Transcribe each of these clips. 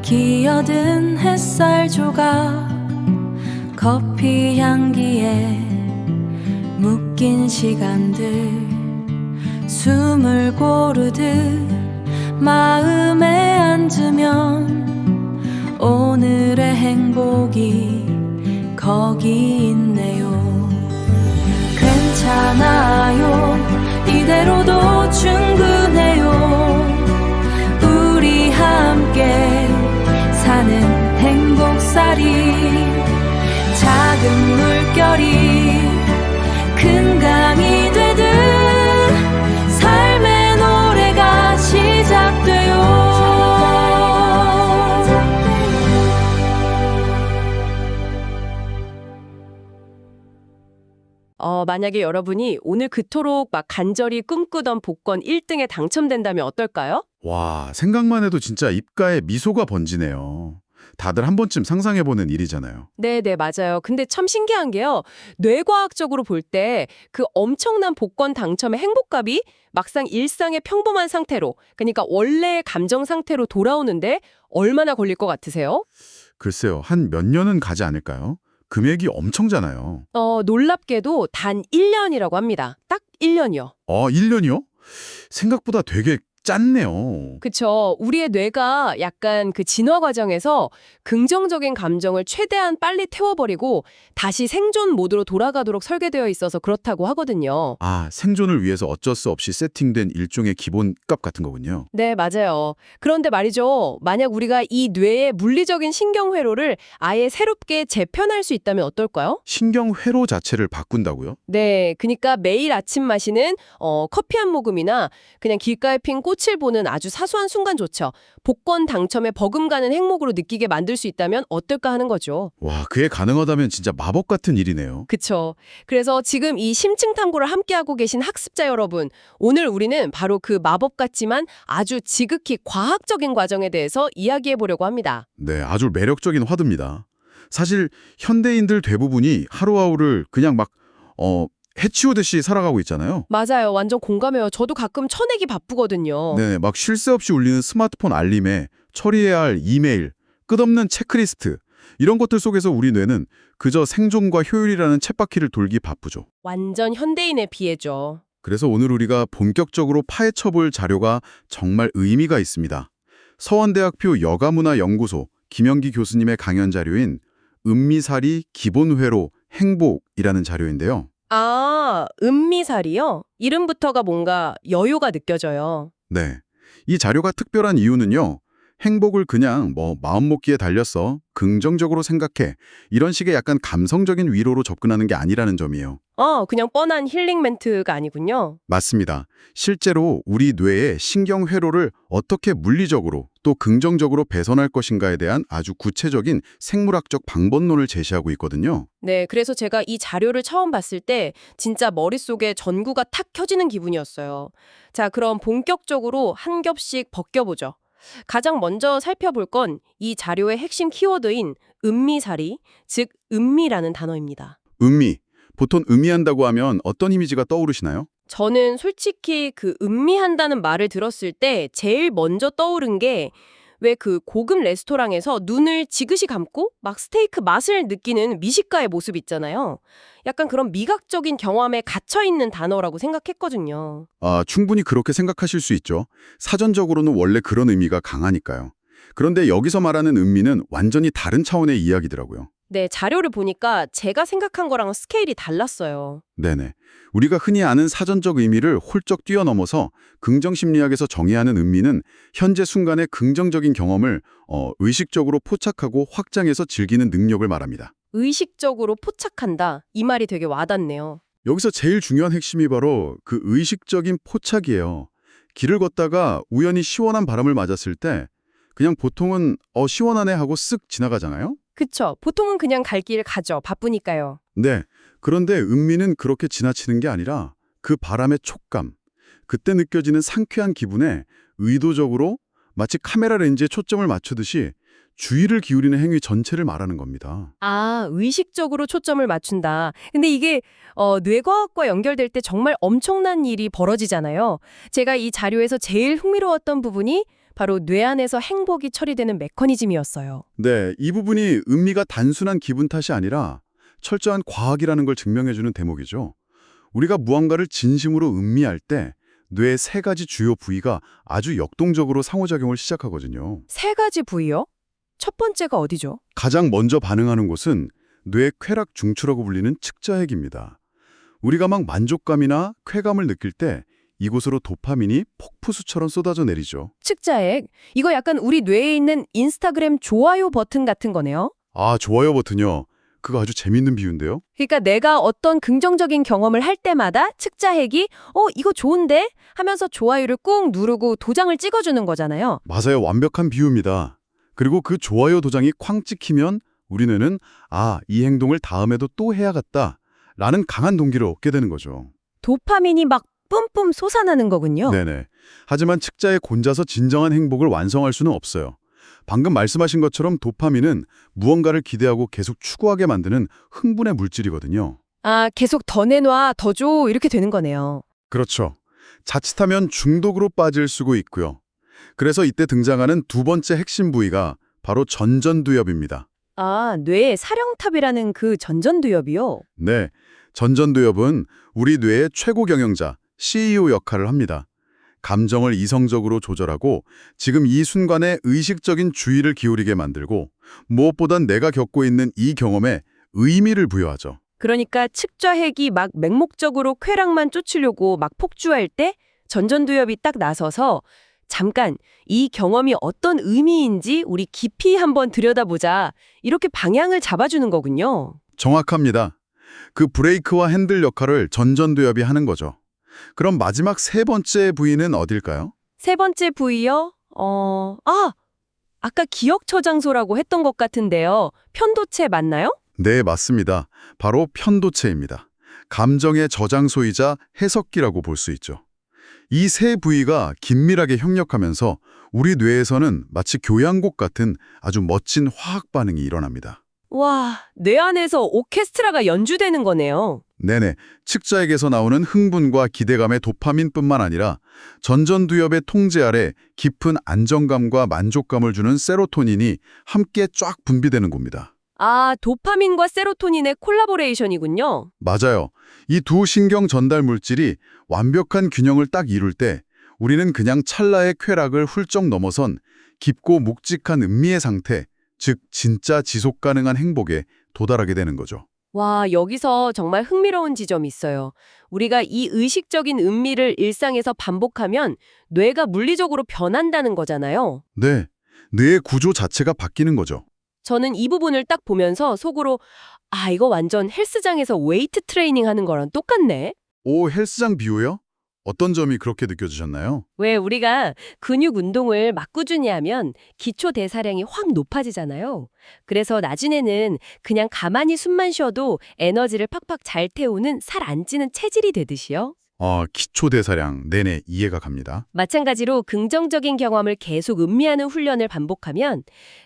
기어든 햇살 조각 커피 향기에 묶인 시간들 숨을 고르듯 마음에 앉으면 오늘의 행복이 거기 있네요. 괜찮아요. 이대로도 충분해요. 우리 함께 사는 행복살이 작은 물결이 큰 강이 되듯 삶의 노래가 시작돼요. 만약에 여러분이 오늘 그토록 막 간절히 꿈꾸던 복권 1등에 당첨된다면 어떨까요? 와, 생각만 해도 진짜 입가에 미소가 번지네요. 다들 한 번쯤 상상해보는 일이잖아요. 네네, 맞아요. 근데 참 신기한 게요. 뇌과학적으로 볼 때 그 엄청난 복권 당첨의 행복감이 막상 일상의 평범한 상태로, 그러니까 원래의 감정 상태로 돌아오는데 얼마나 걸릴 것 같으세요? 글쎄요, 한 몇 년은 가지 않을까요? 금액이 엄청잖아요. 놀랍게도 단 1년이라고 합니다. 딱 1년이요. 1년이요? 생각보다 되게 짧네요. 그쵸. 우리의 뇌가 약간 그 진화 과정에서 긍정적인 감정을 최대한 빨리 태워버리고 다시 생존 모드로 돌아가도록 설계되어 있어서 그렇다고 하거든요. 아, 생존을 위해서 어쩔 수 없이 세팅된 일종의 기본값 같은 거군요. 네, 맞아요. 그런데 말이죠. 만약 우리가 이 뇌의 물리적인 신경회로를 아예 새롭게 재편할 수 있다면 어떨까요? 신경회로 자체를 바꾼다고요? 네, 그러니까 매일 아침 마시는 커피 한 모금이나 그냥 길가에 핀 꽃을 보는 아주 사소한 순간조차 복권 당첨에 버금가는 행복으로 느끼게 만들 수 있다면 어떨까 하는 거죠. 와, 그게 가능하다면 진짜 마법 같은 일이네요. 그쵸. 그래서 지금 이 심층 탐구를 함께하고 계신 학습자 여러분, 오늘 우리는 바로 그 마법 같지만 아주 지극히 과학적인 과정에 대해서 이야기해 보려고 합니다. 네, 아주 매력적인 화두입니다. 사실 현대인들 대부분이 하루하루를 그냥 막 해치우듯이 살아가고 있잖아요. 맞아요. 완전 공감해요. 저도 가끔 쳐내기 바쁘거든요. 네, 막 쉴 새 없이 울리는 스마트폰 알림에 처리해야 할 이메일, 끝없는 체크리스트, 이런 것들 속에서 우리 뇌는 그저 생존과 효율이라는 쳇바퀴를 돌기 바쁘죠. 완전 현대인의 비애죠. 그래서 오늘 우리가 본격적으로 파헤쳐볼 자료가 정말 의미가 있습니다. 서원대학교 여가문화연구소 김영기 교수님의 강연 자료인 음미살이 기본회로 행복이라는 자료인데요. 아, 음미살이요? 이름부터가 뭔가 여유가 느껴져요. 네. 이 자료가 특별한 이유는요. 행복을 그냥 마음먹기에 달렸어. 긍정적으로 생각해. 이런 식의 약간 감성적인 위로로 접근하는 게 아니라는 점이에요. 그냥 뻔한 힐링 멘트가 아니군요. 맞습니다. 실제로 우리 뇌의 신경회로를 어떻게 물리적으로 또 긍정적으로 배선할 것인가에 대한 아주 구체적인 생물학적 방법론을 제시하고 있거든요. 네, 그래서 제가 이 자료를 처음 봤을 때 진짜 머릿속에 전구가 탁 켜지는 기분이었어요. 자, 그럼 본격적으로 한 겹씩 벗겨보죠. 가장 먼저 살펴볼 건 이 자료의 핵심 키워드인 음미살이, 즉 음미라는 단어입니다. 음미. 보통 음미한다고 하면 어떤 이미지가 떠오르시나요? 저는 솔직히 그 음미한다는 말을 들었을 때 제일 먼저 떠오른 게 왜 그 고급 레스토랑에서 눈을 지그시 감고 막 스테이크 맛을 느끼는 미식가의 모습 있잖아요. 약간 그런 미각적인 경험에 갇혀있는 단어라고 생각했거든요. 충분히 그렇게 생각하실 수 있죠. 사전적으로는 원래 그런 의미가 강하니까요. 그런데 여기서 말하는 음미는 완전히 다른 차원의 이야기더라고요. 네, 자료를 보니까 제가 생각한 거랑 스케일이 달랐어요. 네네. 우리가 흔히 아는 사전적 의미를 훌쩍 뛰어넘어서 긍정심리학에서 정의하는 의미는 현재 순간의 긍정적인 경험을 의식적으로 포착하고 확장해서 즐기는 능력을 말합니다. 의식적으로 포착한다. 이 말이 되게 와닿네요. 여기서 제일 중요한 핵심이 바로 그 의식적인 포착이에요. 길을 걷다가 우연히 시원한 바람을 맞았을 때 그냥 보통은 시원하네 하고 쓱 지나가잖아요? 그쵸. 보통은 그냥 갈 길 가죠. 바쁘니까요. 네. 그런데 음미는 그렇게 지나치는 게 아니라 그 바람의 촉감, 그때 느껴지는 상쾌한 기분에 의도적으로 마치 카메라 렌즈에 초점을 맞추듯이 주의를 기울이는 행위 전체를 말하는 겁니다. 아, 의식적으로 초점을 맞춘다. 근데 이게 뇌과학과 연결될 때 정말 엄청난 일이 벌어지잖아요. 제가 이 자료에서 제일 흥미로웠던 부분이 바로 뇌 안에서 행복이 처리되는 메커니즘이었어요. 네, 이 부분이 음미가 단순한 기분 탓이 아니라 철저한 과학이라는 걸 증명해주는 대목이죠. 우리가 무언가를 진심으로 음미할 때 뇌의 세 가지 주요 부위가 아주 역동적으로 상호작용을 시작하거든요. 세 가지 부위요? 첫 번째가 어디죠? 가장 먼저 반응하는 곳은 뇌의 쾌락 중추라고 불리는 측자핵입니다. 우리가 막 만족감이나 쾌감을 느낄 때 이곳으로 도파민이 폭포수처럼 쏟아져 내리죠. 측자액. 이거 약간 우리 뇌에 있는 인스타그램 좋아요 버튼 같은 거네요. 아, 좋아요 버튼요. 그거 아주 재밌는 비유인데요. 그러니까 내가 어떤 긍정적인 경험을 할 때마다 측자핵이 이거 좋은데? 하면서 좋아요를 꾹 누르고 도장을 찍어주는 거잖아요. 맞아요. 완벽한 비유입니다. 그리고 그 좋아요 도장이 쾅 찍히면 우리 뇌는 이 행동을 다음에도 또 해야겠다 라는 강한 동기를 얻게 되는 거죠. 도파민이 막 뿜뿜 솟아나는 거군요. 네네. 하지만 측자에 혼자서 진정한 행복을 완성할 수는 없어요. 방금 말씀하신 것처럼 도파민은 무언가를 기대하고 계속 추구하게 만드는 흥분의 물질이거든요. 계속 더 내놔, 더 줘 이렇게 되는 거네요. 그렇죠. 자칫하면 중독으로 빠질 수도 있고요. 그래서 이때 등장하는 두 번째 핵심 부위가 바로 전전두엽입니다. 뇌의 사령탑이라는 그 전전두엽이요? 네, 전전두엽은 우리 뇌의 최고 경영자, CEO 역할을 합니다. 감정을 이성적으로 조절하고 지금 이 순간에 의식적인 주의를 기울이게 만들고 무엇보단 내가 겪고 있는 이 경험에 의미를 부여하죠. 그러니까 측좌핵이 막 맹목적으로 쾌락만 쫓으려고 막 폭주할 때 전전두엽이 딱 나서서 잠깐 이 경험이 어떤 의미인지 우리 깊이 한번 들여다보자 이렇게 방향을 잡아주는 거군요. 정확합니다. 그 브레이크와 핸들 역할을 전전두엽이 하는 거죠. 그럼 마지막 세 번째 부위는 어딜까요? 세 번째 부위요? 아까 기억 저장소라고 했던 것 같은데요. 편도체 맞나요? 네, 맞습니다. 바로 편도체입니다. 감정의 저장소이자 해석기라고 볼 수 있죠. 이 세 부위가 긴밀하게 협력하면서 우리 뇌에서는 마치 교향곡 같은 아주 멋진 화학 반응이 일어납니다. 와, 뇌 안에서 오케스트라가 연주되는 거네요. 네네, 측자액에서 나오는 흥분과 기대감의 도파민뿐만 아니라 전전두엽의 통제 아래 깊은 안정감과 만족감을 주는 세로토닌이 함께 쫙 분비되는 겁니다. 도파민과 세로토닌의 콜라보레이션이군요. 맞아요. 이 두 신경 전달 물질이 완벽한 균형을 딱 이룰 때 우리는 그냥 찰나의 쾌락을 훌쩍 넘어선 깊고 묵직한 음미의 상태, 즉 진짜 지속 가능한 행복에 도달하게 되는 거죠. 와, 여기서 정말 흥미로운 지점이 있어요. 우리가 이 의식적인 음미를 일상에서 반복하면 뇌가 물리적으로 변한다는 거잖아요. 네, 뇌의 구조 자체가 바뀌는 거죠. 저는 이 부분을 딱 보면서 속으로 이거 완전 헬스장에서 웨이트 트레이닝 하는 거랑 똑같네. 오, 헬스장 비유요? 어떤 점이 그렇게 느껴지셨나요? 왜 우리가 근육 운동을 막 꾸준히 하면 기초 대사량이 확 높아지잖아요. 그래서 나중에는 그냥 가만히 숨만 쉬어도 에너지를 팍팍 잘 태우는 살 안 찌는 체질이 되듯이요. 기초 대사량, 네네, 이해가 갑니다. 마찬가지로 긍정적인 경험을 계속 음미하는 훈련을 반복하면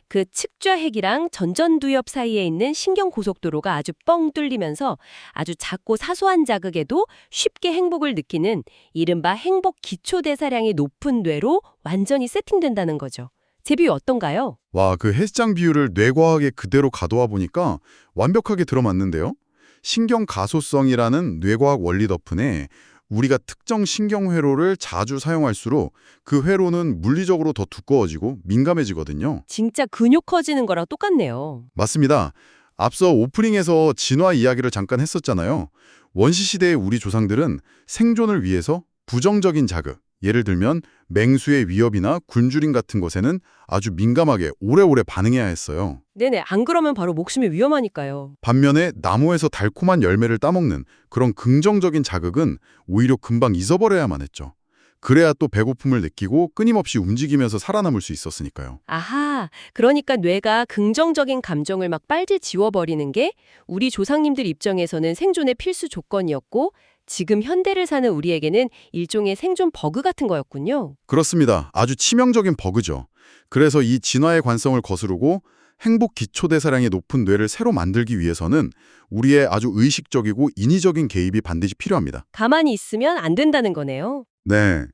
그 측좌핵이랑 전전두엽 사이에 있는 신경 고속도로가 아주 뻥 뚫리면서 아주 작고 사소한 자극에도 쉽게 행복을 느끼는 이른바 행복 기초 대사량이 높은 뇌로 완전히 세팅된다는 거죠. 제 비유 어떤가요? 와, 그 헬스장 비유를 뇌과학에 그대로 가둬와 보니까 완벽하게 들어맞는데요? 신경 가소성이라는 뇌과학 원리 덕분에 우리가 특정 신경회로를 자주 사용할수록 그 회로는 물리적으로 더 두꺼워지고 민감해지거든요. 진짜 근육 커지는 거랑 똑같네요. 맞습니다. 앞서 오프닝에서 진화 이야기를 잠깐 했었잖아요. 원시시대의 우리 조상들은 생존을 위해서 부정적인 자극, 예를 들면 맹수의 위협이나 굶주림 같은 것에는 아주 민감하게 오래오래 반응해야 했어요. 네네, 안 그러면 바로 목숨이 위험하니까요. 반면에 나무에서 달콤한 열매를 따먹는 그런 긍정적인 자극은 오히려 금방 잊어버려야만 했죠. 그래야 또 배고픔을 느끼고 끊임없이 움직이면서 살아남을 수 있었으니까요. 아하, 그러니까 뇌가 긍정적인 감정을 막 빨리 지워버리는 게 우리 조상님들 입장에서는 생존의 필수 조건이었고 지금 현대를 사는 우리에게는 일종의 생존 버그 같은 거였군요. 그렇습니다. 아주 치명적인 버그죠. 그래서 이 진화의 관성을 거스르고 행복 기초대사량이 높은 뇌를 새로 만들기 위해서는 우리의 아주 의식적이고 인위적인 개입이 반드시 필요합니다. 가만히 있으면 안 된다는 거네요. 네.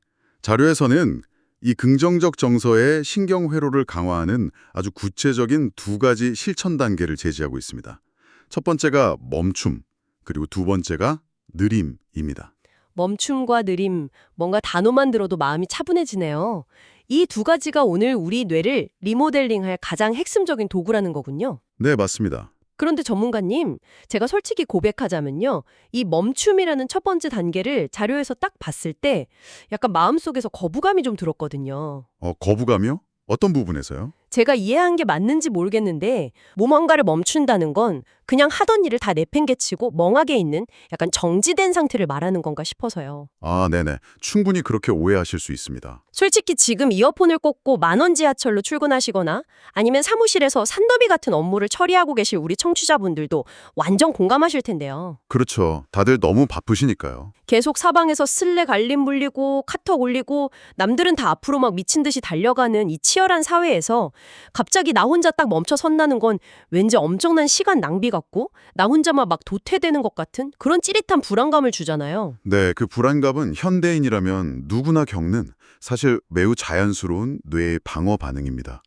자료에서는 이 긍정적 정서의 신경회로를 강화하는 아주 구체적인 두 가지 실천 단계를 제시하고 있습니다. 첫 번째가 멈춤, 그리고 두 번째가 느림입니다. 멈춤과 느림, 뭔가 단어만 들어도 마음이 차분해지네요. 이 두 가지가 오늘 우리 뇌를 리모델링할 가장 핵심적인 도구라는 거군요. 네, 맞습니다. 그런데 전문가님, 제가 솔직히 고백하자면요. 이 멈춤이라는 첫 번째 단계를 자료에서 딱 봤을 때 약간 마음속에서 거부감이 좀 들었거든요. 거부감이요? 어떤 부분에서요? 제가 이해한 게 맞는지 모르겠는데 뭔가를 멈춘다는 건 그냥 하던 일을 다 내팽개치고 멍하게 있는 약간 정지된 상태를 말하는 건가 싶어서요. 아, 네네. 충분히 그렇게 오해하실 수 있습니다. 솔직히 지금 이어폰을 꽂고 만원 지하철로 출근하시거나 아니면 사무실에서 산더미 같은 업무를 처리하고 계실 우리 청취자분들도 완전 공감하실 텐데요. 그렇죠. 다들 너무 바쁘시니까요. 계속 사방에서 쓸래 갈림 물리고 카톡 올리고 남들은 다 앞으로 막 미친 듯이 달려가는 이 치열한 사회에서 갑자기 나 혼자 딱 멈춰 선다는 건 왠지 엄청난 시간 낭비 같고 나 혼자만 막 도태되는 것 같은 그런 찌릿한 불안감을 주잖아요. 네, 그 불안감은 현대인이라면 누구나 겪는 사실 매우 자연스러운 뇌의 방어 반응입니다.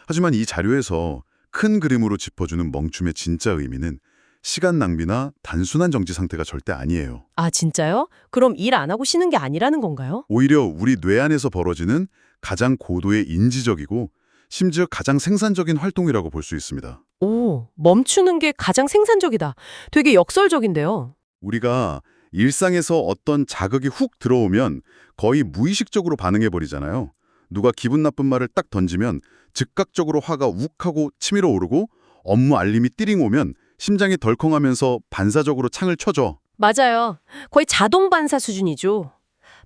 하지만 이 자료에서 큰 그림으로 짚어주는 멈춤의 진짜 의미는 시간 낭비나 단순한 정지 상태가 절대 아니에요. 아, 진짜요? 그럼 일 안 하고 쉬는 게 아니라는 건가요? 오히려 우리 뇌 안에서 벌어지는 가장 고도의 인지적이고 심지어 가장 생산적인 활동이라고 볼 수 있습니다. 오, 멈추는 게 가장 생산적이다. 되게 역설적인데요. 우리가 일상에서 어떤 자극이 훅 들어오면 거의 무의식적으로 반응해버리잖아요. 누가 기분 나쁜 말을 딱 던지면 즉각적으로 화가 욱하고 치밀어 오르고 업무 알림이 띠링 오면 심장이 덜컹하면서 반사적으로 창을 켜죠. 맞아요. 거의 자동 반사 수준이죠.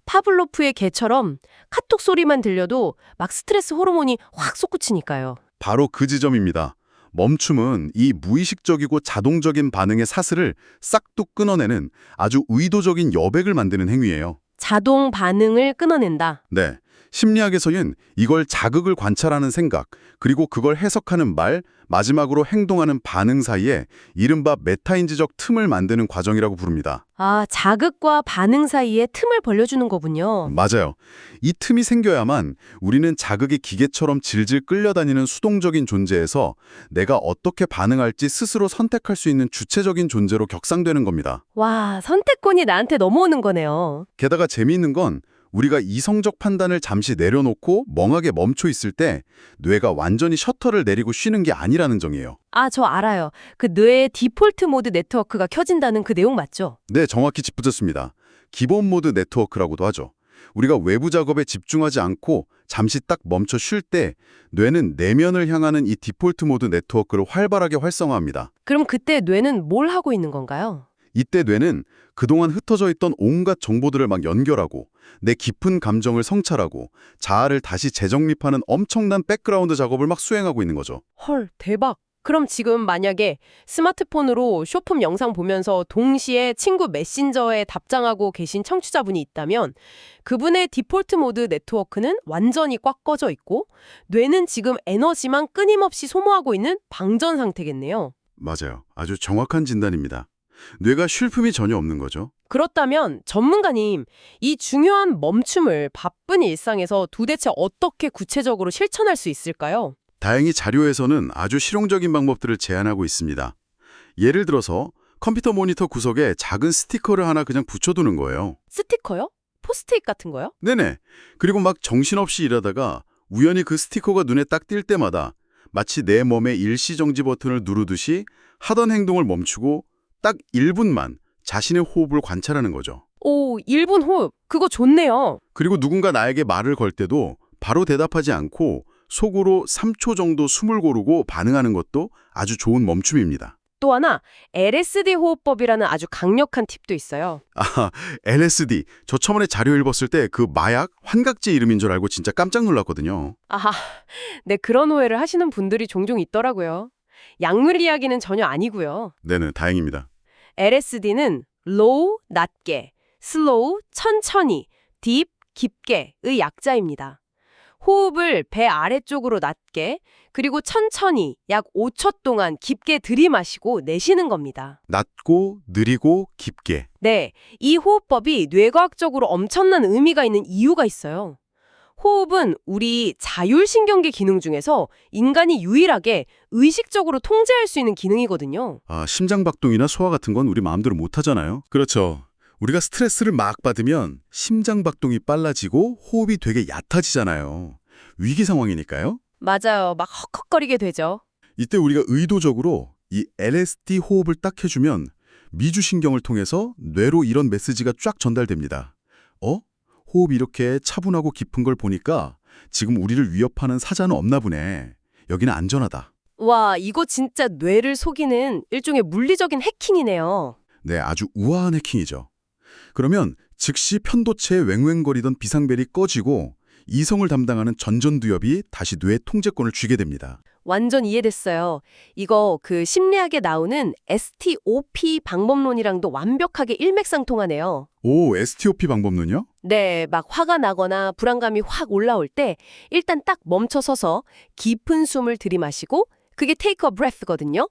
파블로프의 개처럼 카톡 소리만 들려도 막 스트레스 호르몬이 확 솟구치니까요. 바로 그 지점입니다. 멈춤은 이 무의식적이고 자동적인 반응의 사슬을 싹둑 끊어내는 아주 의도적인 여백을 만드는 행위예요. 자동 반응을 끊어낸다. 네. 심리학에서는 이걸 자극을 관찰하는 생각, 그리고 그걸 해석하는 말, 마지막으로 행동하는 반응 사이에 이른바 메타인지적 틈을 만드는 과정이라고 부릅니다. 아, 자극과 반응 사이에 틈을 벌려주는 거군요. 맞아요. 이 틈이 생겨야만 우리는 자극의 기계처럼 질질 끌려다니는 수동적인 존재에서 내가 어떻게 반응할지 스스로 선택할 수 있는 주체적인 존재로 격상되는 겁니다. 와, 선택권이 나한테 넘어오는 거네요. 게다가 재미있는 건 우리가 이성적 판단을 잠시 내려놓고 멍하게 멈춰 있을 때 뇌가 완전히 셔터를 내리고 쉬는 게 아니라는 점이에요. 아, 저 알아요. 그 뇌의 디폴트 모드 네트워크가 켜진다는 그 내용 맞죠? 네, 정확히 짚어졌습니다. 기본 모드 네트워크라고도 하죠. 우리가 외부 작업에 집중하지 않고 잠시 딱 멈춰 쉴 때 뇌는 내면을 향하는 이 디폴트 모드 네트워크를 활발하게 활성화합니다. 그럼 그때 뇌는 뭘 하고 있는 건가요? 이때 뇌는 그동안 흩어져 있던 온갖 정보들을 막 연결하고 내 깊은 감정을 성찰하고 자아를 다시 재정립하는 엄청난 백그라운드 작업을 막 수행하고 있는 거죠. 헐, 대박. 그럼 지금 만약에 스마트폰으로 쇼폼 영상 보면서 동시에 친구 메신저에 답장하고 계신 청취자분이 있다면 그분의 디폴트 모드 네트워크는 완전히 꽉 꺼져 있고 뇌는 지금 에너지만 끊임없이 소모하고 있는 방전 상태겠네요. 맞아요. 아주 정확한 진단입니다. 뇌가 쉴 틈이 전혀 없는 거죠. 그렇다면 전문가님, 이 중요한 멈춤을 바쁜 일상에서 도대체 어떻게 구체적으로 실천할 수 있을까요? 다행히 자료에서는 아주 실용적인 방법들을 제안하고 있습니다. 예를 들어서 컴퓨터 모니터 구석에 작은 스티커를 하나 그냥 붙여두는 거예요. 스티커요? 포스트잇 같은 거요? 네네. 그리고 막 정신없이 일하다가 우연히 그 스티커가 눈에 딱 띌 때마다 마치 내 몸의 일시정지 버튼을 누르듯이 하던 행동을 멈추고 딱 1분만 자신의 호흡을 관찰하는 거죠. 오, 1분 호흡. 그거 좋네요. 그리고 누군가 나에게 말을 걸 때도 바로 대답하지 않고 속으로 3초 정도 숨을 고르고 반응하는 것도 아주 좋은 멈춤입니다. 또 하나, LSD 호흡법이라는 아주 강력한 팁도 있어요. 아, LSD. 저 처음에 자료 읽었을 때 그 마약, 환각제 이름인 줄 알고 진짜 깜짝 놀랐거든요. 아하, 네, 그런 오해를 하시는 분들이 종종 있더라고요. 약물 이야기는 전혀 아니고요. 네네, 다행입니다. LSD는 low, 낮게, slow, 천천히, deep, 깊게의 약자입니다. 호흡을 배 아래쪽으로 낮게, 그리고 천천히 약 5초 동안 깊게 들이마시고 내쉬는 겁니다. 낮고 느리고 깊게. 네, 이 호흡법이 뇌과학적으로 엄청난 의미가 있는 이유가 있어요. 호흡은 우리 자율신경계 기능 중에서 인간이 유일하게 의식적으로 통제할 수 있는 기능이거든요. 아, 심장박동이나 소화 같은 건 우리 마음대로 못 하잖아요. 그렇죠. 우리가 스트레스를 막 받으면 심장박동이 빨라지고 호흡이 되게 얕아지잖아요. 위기 상황이니까요. 맞아요. 막 헉헉거리게 되죠. 이때 우리가 의도적으로 이 LSD 호흡을 딱 해주면 미주신경을 통해서 뇌로 이런 메시지가 쫙 전달됩니다. 호흡이 이렇게 차분하고 깊은 걸 보니까 지금 우리를 위협하는 사자는 없나 보네. 여기는 안전하다. 와, 이거 진짜 뇌를 속이는 일종의 물리적인 해킹이네요. 네, 아주 우아한 해킹이죠. 그러면 즉시 편도체에 웽웽거리던 비상벨이 꺼지고 이성을 담당하는 전전두엽이 다시 뇌의 통제권을 쥐게 됩니다. 완전 이해됐어요. 이거 그 심리학에 나오는 STOP 방법론이랑도 완벽하게 일맥상통하네요. 오, STOP 방법론이요? 네, 막 화가 나거나 불안감이 확 올라올 때 일단 딱 멈춰서서 깊은 숨을 들이마시고 그게 take a breath거든요.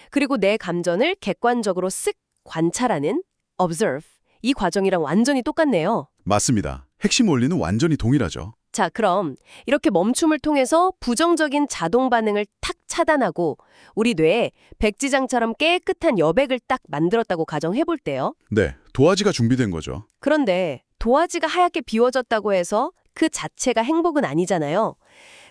그리고 내 감정을 객관적으로 쓱 관찰하는 observe. 이 과정이랑 완전히 똑같네요. 맞습니다. 핵심 원리는 완전히 동일하죠. 자, 그럼 이렇게 멈춤을 통해서 부정적인 자동 반응을 탁 차단하고 우리 뇌에 백지장처럼 깨끗한 여백을 딱 만들었다고 가정해 볼 때요. 네, 도화지가 준비된 거죠. 그런데 도화지가 하얗게 비워졌다고 해서 그 자체가 행복은 아니잖아요.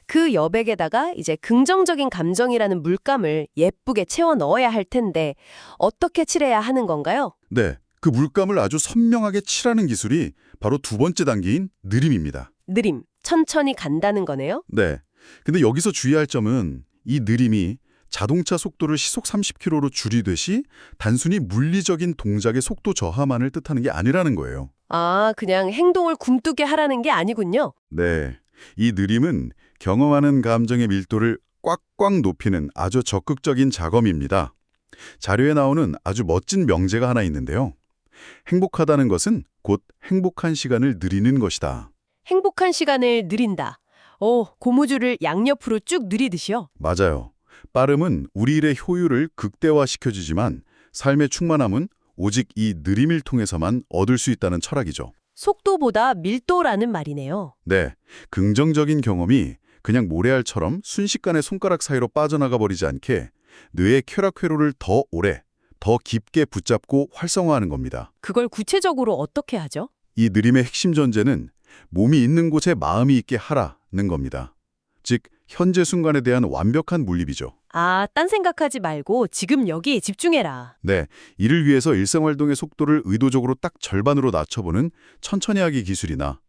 그 여백에다가 이제 긍정적인 감정이라는 물감을 예쁘게 채워 넣어야 할 텐데 어떻게 칠해야 하는 건가요? 네, 그 물감을 아주 선명하게 칠하는 기술이 바로 두 번째 단계인 느림입니다. 느림, 천천히 간다는 거네요. 네, 근데 여기서 주의할 점은 이 느림이 자동차 속도를 시속 30km로 줄이듯이 단순히 물리적인 동작의 속도 저하만을 뜻하는 게 아니라는 거예요. 아, 그냥 행동을 굼뜨게 하라는 게 아니군요. 네, 이 느림은 경험하는 감정의 밀도를 꽉꽉 높이는 아주 적극적인 작업입니다. 자료에 나오는 아주 멋진 명제가 하나 있는데요. 행복하다는 것은 곧 행복한 시간을 느리는 것이다. 행복한 시간을 느린다. 고무줄을 양옆으로 쭉 느리듯이요. 맞아요. 빠름은 우리 일의 효율을 극대화시켜주지만 삶의 충만함은 오직 이 느림을 통해서만 얻을 수 있다는 철학이죠. 속도보다 밀도라는 말이네요. 네, 긍정적인 경험이 그냥 모래알처럼 순식간에 손가락 사이로 빠져나가 버리지 않게 뇌의 쾌락 회로를 더 오래, 더 깊게 붙잡고 활성화하는 겁니다. 그걸 구체적으로 어떻게 하죠? 이 느림의 핵심 전제는 몸이 있는 곳에 마음이 있게 하라는 겁니다. 즉, 현재 순간에 대한 완벽한 몰입이죠. 아, 딴 생각하지 말고 지금 여기에 집중해라. 네, 이를 위해서 일상활동의 속도를 의도적으로 딱 절반으로 낮춰보는 천천히 하기 기술이나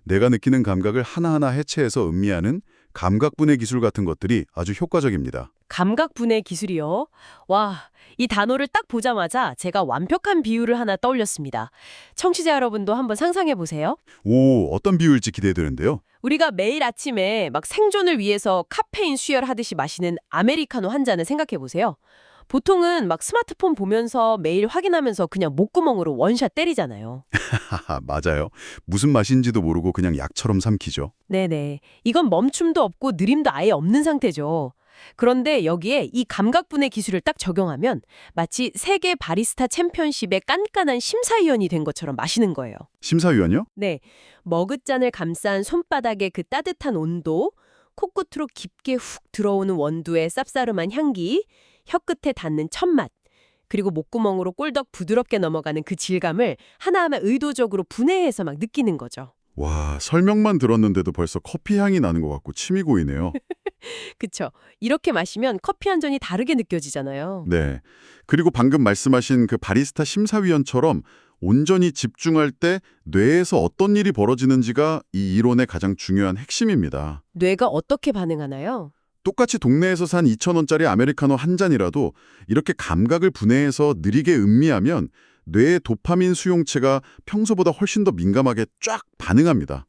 내가 느끼는 감각을 하나하나 해체해서 음미하는 감각분해 기술 같은 것들이 아주 효과적입니다. 감각분해 기술이요? 와, 이 단어를 딱 보자마자 제가 완벽한 비유를 하나 떠올렸습니다. 청취자 여러분도 한번 상상해 보세요. 오, 어떤 비유일지 기대되는데요. 우리가 매일 아침에 막 생존을 위해서 카페인 수혈하듯이 마시는 아메리카노 한 잔을 생각해 보세요. 보통은 막 스마트폰 보면서 매일 확인하면서 그냥 목구멍으로 원샷 때리잖아요. 하하, 맞아요. 무슨 맛인지도 모르고 그냥 약처럼 삼키죠. 네네. 이건 멈춤도 없고 느림도 아예 없는 상태죠. 그런데 여기에 이 감각분해 기술을 딱 적용하면 마치 세계 바리스타 챔피언십의 깐깐한 심사위원이 된 것처럼 마시는 거예요. 심사위원요? 네. 머그잔을 감싼 손바닥의 그 따뜻한 온도, 코끝으로 깊게 훅 들어오는 원두의 쌉싸름한 향기, 혀끝에 닿는 첫맛, 그리고 목구멍으로 꿀떡 부드럽게 넘어가는 그 질감을 하나하나 의도적으로 분해해서 막 느끼는 거죠. 와, 설명만 들었는데도 벌써 커피 향이 나는 것 같고 침이 고이네요. 그쵸? 이렇게 마시면 커피 한 잔이 다르게 느껴지잖아요. 네. 그리고 방금 말씀하신 그 바리스타 심사위원처럼 온전히 집중할 때 뇌에서 어떤 일이 벌어지는지가 이 이론의 가장 중요한 핵심입니다. 뇌가 어떻게 반응하나요? 똑같이 동네에서 산 2,000원짜리 아메리카노 한 잔이라도 이렇게 감각을 분해해서 느리게 음미하면 뇌의 도파민 수용체가 평소보다 훨씬 더 민감하게 쫙 반응합니다.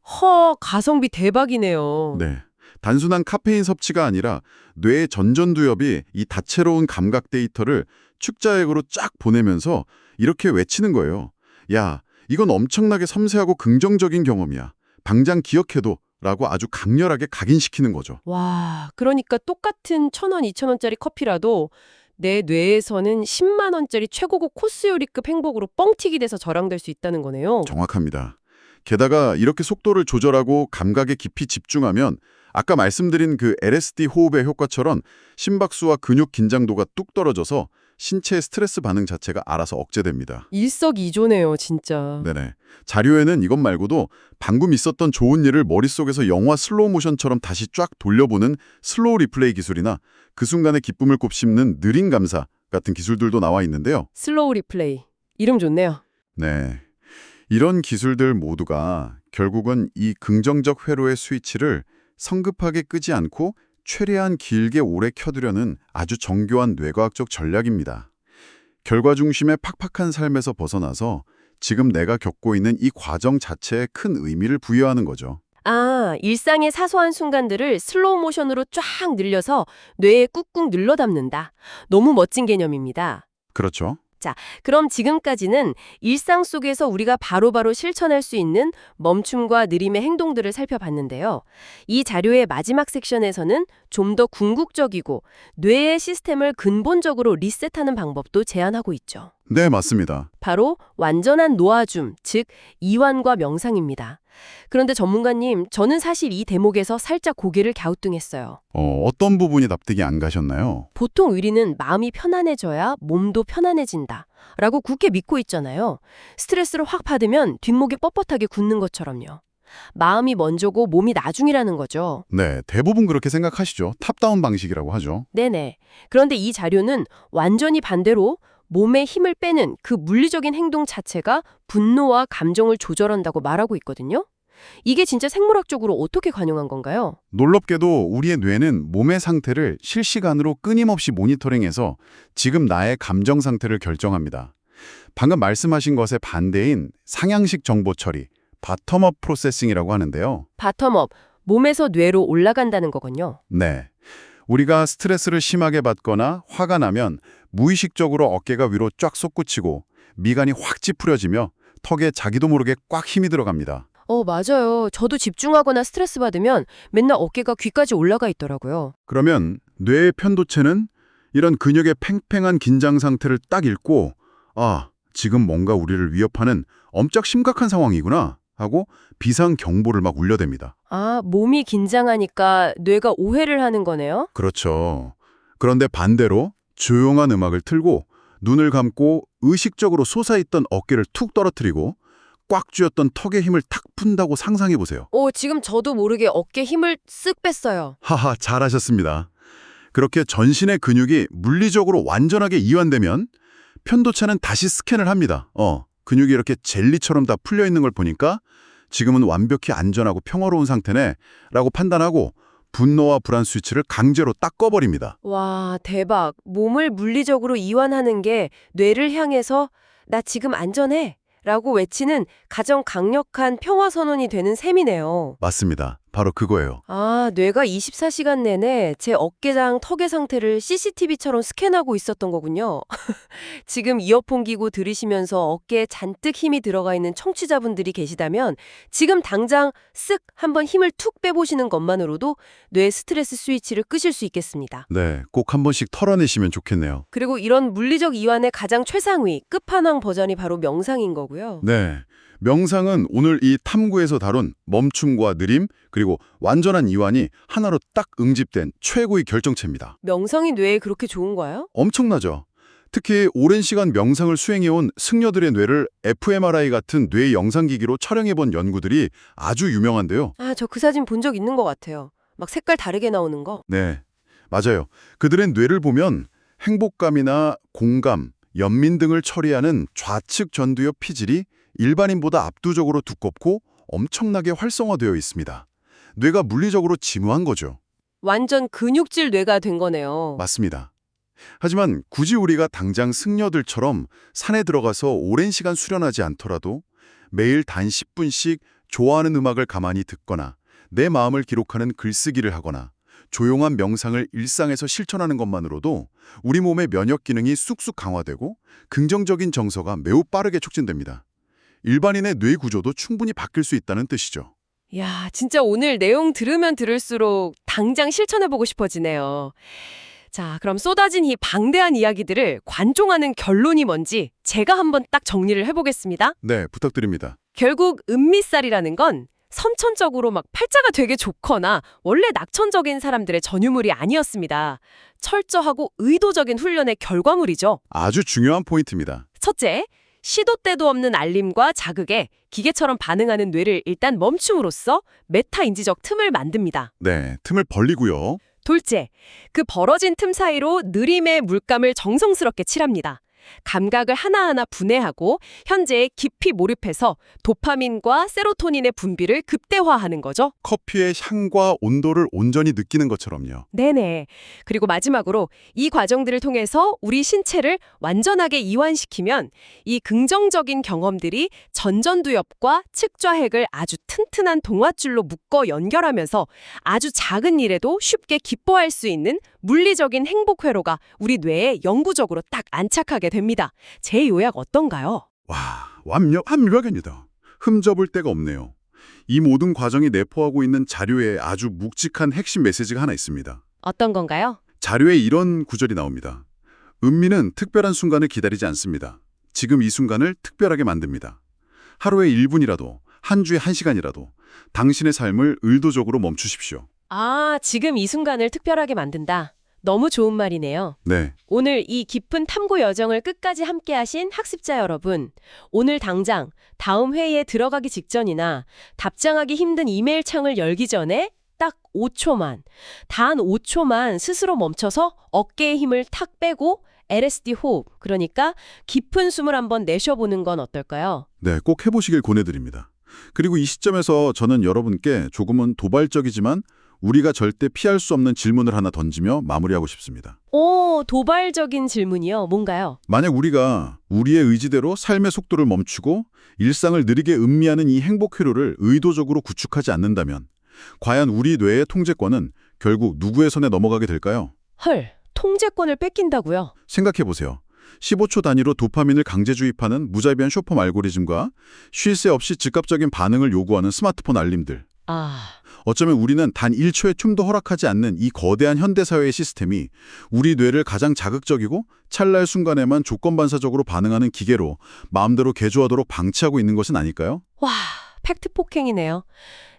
가성비 대박이네요. 네. 단순한 카페인 섭취가 아니라 뇌의 전전두엽이 이 다채로운 감각 데이터를 축자액으로 쫙 보내면서 이렇게 외치는 거예요. 야, 이건 엄청나게 섬세하고 긍정적인 경험이야. 당장 기억해둬. 라고 아주 강렬하게 각인시키는 거죠. 와, 그러니까 똑같은 1,000원, 2,000원짜리 커피라도 내 뇌에서는 10만 원짜리 최고급 코스 요리급 행복으로 뻥튀기 돼서 저랑될 수 있다는 거네요. 정확합니다. 게다가 이렇게 속도를 조절하고 감각에 깊이 집중하면 아까 말씀드린 그 LSD 호흡의 효과처럼 심박수와 근육 긴장도가 뚝 떨어져서 신체의 스트레스 반응 자체가 알아서 억제됩니다. 일석이조네요, 진짜. 네네. 자료에는 이것 말고도 방금 있었던 좋은 일을 머릿속에서 영화 슬로우 모션처럼 다시 쫙 돌려보는 슬로우 리플레이 기술이나 그 순간의 기쁨을 곱씹는 느린 감사 같은 기술들도 나와 있는데요. 슬로우 리플레이. 이름 좋네요. 네. 이런 기술들 모두가 결국은 이 긍정적 회로의 스위치를 성급하게 끄지 않고 최대한 길게 오래 켜두려는 아주 정교한 뇌과학적 전략입니다. 결과 중심의 팍팍한 삶에서 벗어나서 지금 내가 겪고 있는 이 과정 자체에 큰 의미를 부여하는 거죠. 아, 일상의 사소한 순간들을 슬로우 모션으로 쫙 늘려서 뇌에 꾹꾹 눌러 담는다. 너무 멋진 개념입니다. 그렇죠. 그럼 지금까지는 일상 속에서 우리가 바로바로 실천할 수 있는 멈춤과 느림의 행동들을 살펴봤는데요. 이 자료의 마지막 섹션에서는 좀 더 궁극적이고 뇌의 시스템을 근본적으로 리셋하는 방법도 제안하고 있죠. 네, 맞습니다. 바로 완전한 노아줌, 즉 이완과 명상입니다. 그런데 전문가님, 저는 사실 이 대목에서 살짝 고개를 갸우뚱했어요. 어떤 부분이 납득이 안 가셨나요? 보통 의리는 마음이 편안해져야 몸도 편안해진다 라고 굳게 믿고 있잖아요. 스트레스를 확 받으면 뒷목이 뻣뻣하게 굳는 것처럼요. 마음이 먼저고 몸이 나중이라는 거죠. 네, 대부분 그렇게 생각하시죠. 탑다운 방식이라고 하죠. 네네. 그런데 이 자료는 완전히 반대로 몸에 힘을 빼는 그 물리적인 행동 자체가 분노와 감정을 조절한다고 말하고 있거든요. 이게 진짜 생물학적으로 어떻게 관용한 건가요? 놀랍게도 우리의 뇌는 몸의 상태를 실시간으로 끊임없이 모니터링해서 지금 나의 감정 상태를 결정합니다. 방금 말씀하신 것의 반대인 상향식 정보 처리, 바텀업 프로세싱이라고 하는데요. 바텀업, 몸에서 뇌로 올라간다는 거군요. 네. 우리가 스트레스를 심하게 받거나 화가 나면 무의식적으로 어깨가 위로 쫙 솟구치고 미간이 확 찌푸려지며 턱에 자기도 모르게 꽉 힘이 들어갑니다. 맞아요. 저도 집중하거나 스트레스 받으면 맨날 어깨가 귀까지 올라가 있더라고요. 그러면 뇌의 편도체는 이런 근육의 팽팽한 긴장 상태를 딱 읽고 지금 뭔가 우리를 위협하는 엄청 심각한 상황이구나 하고 비상 경보를 막 울려댑니다. 아, 몸이 긴장하니까 뇌가 오해를 하는 거네요? 그렇죠. 그런데 반대로 조용한 음악을 틀고 눈을 감고 의식적으로 솟아있던 어깨를 툭 떨어뜨리고 꽉 쥐었던 턱의 힘을 탁 푼다고 상상해 보세요. 지금 저도 모르게 어깨 힘을 쓱 뺐어요. 하하, 잘하셨습니다. 그렇게 전신의 근육이 물리적으로 완전하게 이완되면 편도체는 다시 스캔을 합니다. 근육이 이렇게 젤리처럼 다 풀려 있는 걸 보니까 지금은 완벽히 안전하고 평화로운 상태네 라고 판단하고 분노와 불안 스위치를 강제로 딱 꺼버립니다. 와, 대박. 몸을 물리적으로 이완하는 게 뇌를 향해서 나 지금 안전해 라고 외치는 가장 강력한 평화 선언이 되는 셈이네요. 맞습니다. 바로 그거예요. 아, 뇌가 24시간 내내 제 어깨장 턱의 상태를 CCTV처럼 스캔하고 있었던 거군요. 지금 이어폰 끼고 들으시면서 어깨에 잔뜩 힘이 들어가 있는 청취자분들이 계시다면 지금 당장 쓱 한번 힘을 툭 빼보시는 것만으로도 뇌 스트레스 스위치를 끄실 수 있겠습니다. 네, 꼭 한 번씩 털어내시면 좋겠네요. 그리고 이런 물리적 이완의 가장 최상위, 끝판왕 버전이 바로 명상인 거고요. 네, 명상은 오늘 이 탐구에서 다룬 멈춤과 느림 그리고 완전한 이완이 하나로 딱 응집된 최고의 결정체입니다. 명상이 뇌에 그렇게 좋은가요? 엄청나죠? 특히 오랜 시간 명상을 수행해온 승려들의 뇌를 fMRI 같은 뇌 영상기기로 촬영해본 연구들이 아주 유명한데요. 아, 저 그 사진 본 적 있는 것 같아요. 막 색깔 다르게 나오는 거. 네, 맞아요. 그들의 뇌를 보면 행복감이나 공감, 연민 등을 처리하는 좌측 전두엽 피질이 일반인보다 압도적으로 두껍고 엄청나게 활성화되어 있습니다. 뇌가 물리적으로 진화한 거죠. 완전 근육질 뇌가 된 거네요. 맞습니다. 하지만 굳이 우리가 당장 승려들처럼 산에 들어가서 오랜 시간 수련하지 않더라도 매일 단 10분씩 좋아하는 음악을 가만히 듣거나 내 마음을 기록하는 글쓰기를 하거나 조용한 명상을 일상에서 실천하는 것만으로도 우리 몸의 면역 기능이 쑥쑥 강화되고 긍정적인 정서가 매우 빠르게 촉진됩니다. 일반인의 뇌 구조도 충분히 바뀔 수 있다는 뜻이죠. 야, 진짜 오늘 내용 들으면 들을수록 당장 실천해보고 싶어지네요. 자, 그럼 쏟아진 이 방대한 이야기들을 관종하는 결론이 뭔지 제가 한번 딱 정리를 해보겠습니다. 네, 부탁드립니다. 결국 은미살이라는 건 선천적으로 막 팔자가 되게 좋거나 원래 낙천적인 사람들의 전유물이 아니었습니다. 철저하고 의도적인 훈련의 결과물이죠. 아주 중요한 포인트입니다. 첫째, 시도 때도 없는 알림과 자극에 기계처럼 반응하는 뇌를 일단 멈춤으로써 메타인지적 틈을 만듭니다. 네, 틈을 벌리고요. 둘째, 그 벌어진 틈 사이로 느림의 물감을 정성스럽게 칠합니다. 감각을 하나하나 분해하고 현재에 깊이 몰입해서 도파민과 세로토닌의 분비를 극대화하는 거죠. 커피의 향과 온도를 온전히 느끼는 것처럼요. 네네. 그리고 마지막으로 이 과정들을 통해서 우리 신체를 완전하게 이완시키면 이 긍정적인 경험들이 전전두엽과 측좌핵을 아주 튼튼한 동아줄로 묶어 연결하면서 아주 작은 일에도 쉽게 기뻐할 수 있는 물리적인 행복 회로가 우리 뇌에 영구적으로 딱 안착하게 됩니다. 제 요약 어떤가요? 와, 완벽합니다. 흠접을 데가 없네요. 이 모든 과정이 내포하고 있는 자료에 아주 묵직한 핵심 메시지가 하나 있습니다. 어떤 건가요? 자료에 이런 구절이 나옵니다. 은미는 특별한 순간을 기다리지 않습니다. 지금 이 순간을 특별하게 만듭니다. 하루에 1분이라도, 한 주에 1시간이라도 당신의 삶을 의도적으로 멈추십시오. 아, 지금 이 순간을 특별하게 만든다. 너무 좋은 말이네요. 네, 오늘 이 깊은 탐구 여정을 끝까지 함께하신 학습자 여러분, 오늘 당장 다음 회의에 들어가기 직전이나 답장하기 힘든 이메일 창을 열기 전에 딱 5초만, 단 5초만 스스로 멈춰서 어깨의 힘을 탁 빼고 LSD 호흡, 그러니까 깊은 숨을 한번 내쉬어보는 건 어떨까요? 네, 꼭 해보시길 권해드립니다. 그리고 이 시점에서 저는 여러분께 조금은 도발적이지만 우리가 절대 피할 수 없는 질문을 하나 던지며 마무리하고 싶습니다. 오, 도발적인 질문이요. 뭔가요? 만약 우리가 우리의 의지대로 삶의 속도를 멈추고 일상을 느리게 음미하는 이 행복 회로를 의도적으로 구축하지 않는다면 과연 우리 뇌의 통제권은 결국 누구의 손에 넘어가게 될까요? 헐, 통제권을 뺏긴다고요? 생각해보세요. 15초 단위로 도파민을 강제 주입하는 무자비한 쇼폼 알고리즘과 쉴 새 없이 즉각적인 반응을 요구하는 스마트폰 알림들. 어쩌면 우리는 단 1초의 춤도 허락하지 않는 이 거대한 현대사회의 시스템이 우리 뇌를 가장 자극적이고 찰나의 순간에만 조건반사적으로 반응하는 기계로 마음대로 개조하도록 방치하고 있는 것은 아닐까요? 와, 팩트 폭행이네요.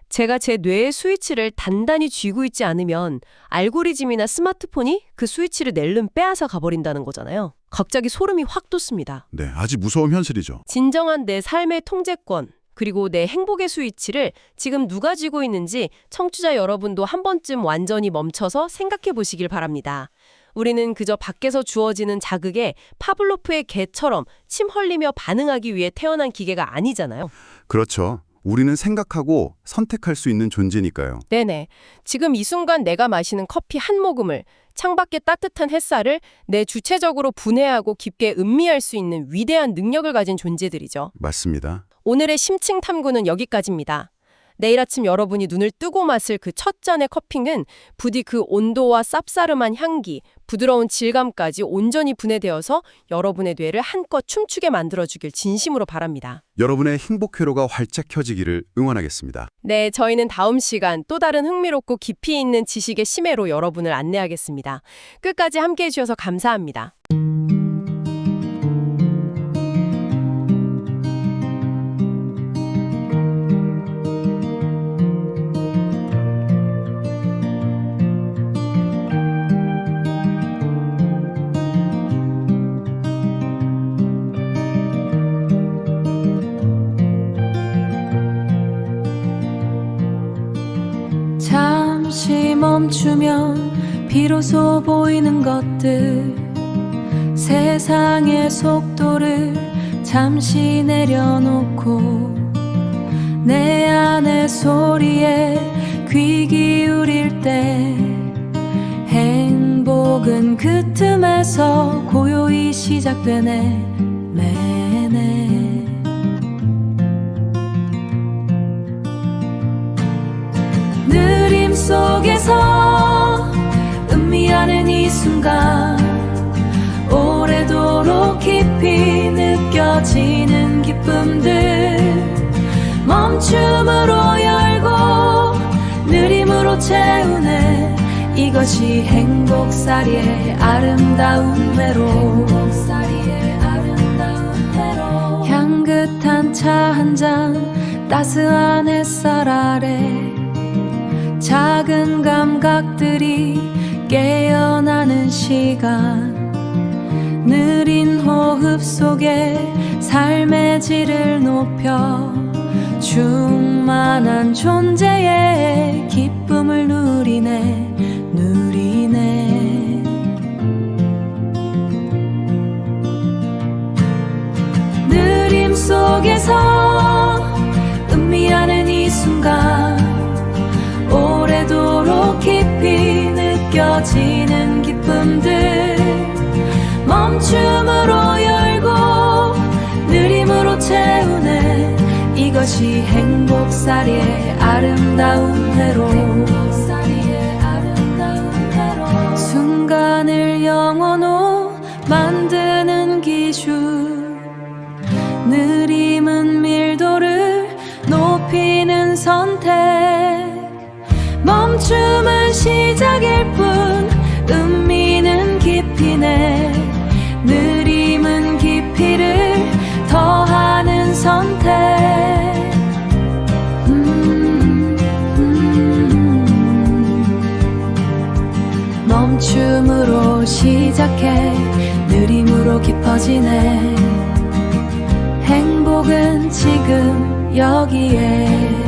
제가 제 뇌의 스위치를 단단히 쥐고 있지 않으면 알고리즘이나 스마트폰이 그 스위치를 낼름 빼앗아 가버린다는 거잖아요. 갑자기 소름이 확 돋습니다. 네, 아주 무서운 현실이죠. 진정한 내 삶의 통제권, 그리고 내 행복의 스위치를 지금 누가 쥐고 있는지 청취자 여러분도 한 번쯤 완전히 멈춰서 생각해 보시길 바랍니다. 우리는 그저 밖에서 주어지는 자극에 파블로프의 개처럼 침 흘리며 반응하기 위해 태어난 기계가 아니잖아요. 그렇죠. 우리는 생각하고 선택할 수 있는 존재니까요. 네네. 지금 이 순간 내가 마시는 커피 한 모금을, 창밖의 따뜻한 햇살을 내 주체적으로 분해하고 깊게 음미할 수 있는 위대한 능력을 가진 존재들이죠. 맞습니다. 오늘의 심층 탐구는 여기까지입니다. 내일 아침 여러분이 눈을 뜨고 마실 그 첫 잔의 커피는 부디 그 온도와 쌉싸름한 향기, 부드러운 질감까지 온전히 분해되어서 여러분의 뇌를 한껏 춤추게 만들어주길 진심으로 바랍니다. 여러분의 행복 회로가 활짝 켜지기를 응원하겠습니다. 네, 저희는 다음 시간 또 다른 흥미롭고 깊이 있는 지식의 심해로 여러분을 안내하겠습니다. 끝까지 함께해 주셔서 감사합니다. 잠시 멈추면 비로소 보이는 것들, 세상의 속도를 잠시 내려놓고 내 안의 소리에 귀 기울일 때 행복은 그 틈에서 고요히 시작되네. 매네. 느림 속에서 음미하는 이 순간, 오래도록 깊이 느껴지는 기쁨들, 멈춤으로 열고 느림으로 채우네. 이것이 행복살이의 아름다운 외로. 향긋한 차 한 잔 따스한 햇살 아래 작은 감각들이 깨어나는 시간. 느린 호흡 속에 삶의 질을 높여 충만한 존재의 기쁨을 누리네. 느림 속에서 음미하는 이 순간 오래도록 깊이 느껴지는 기쁨들 멈춤으로 열고 느림으로 채우네. 이것이 행복살이의 아름다운 회로. 순간을 영원호 만드는 기술. 느림은 밀도를 높이는 선택. 멈춤은 시작일 뿐 음미는 깊이네. 느림은 깊이를 더하는 선택. 멈춤으로 시작해 느림으로 깊어지네. 행복은 지금 여기에.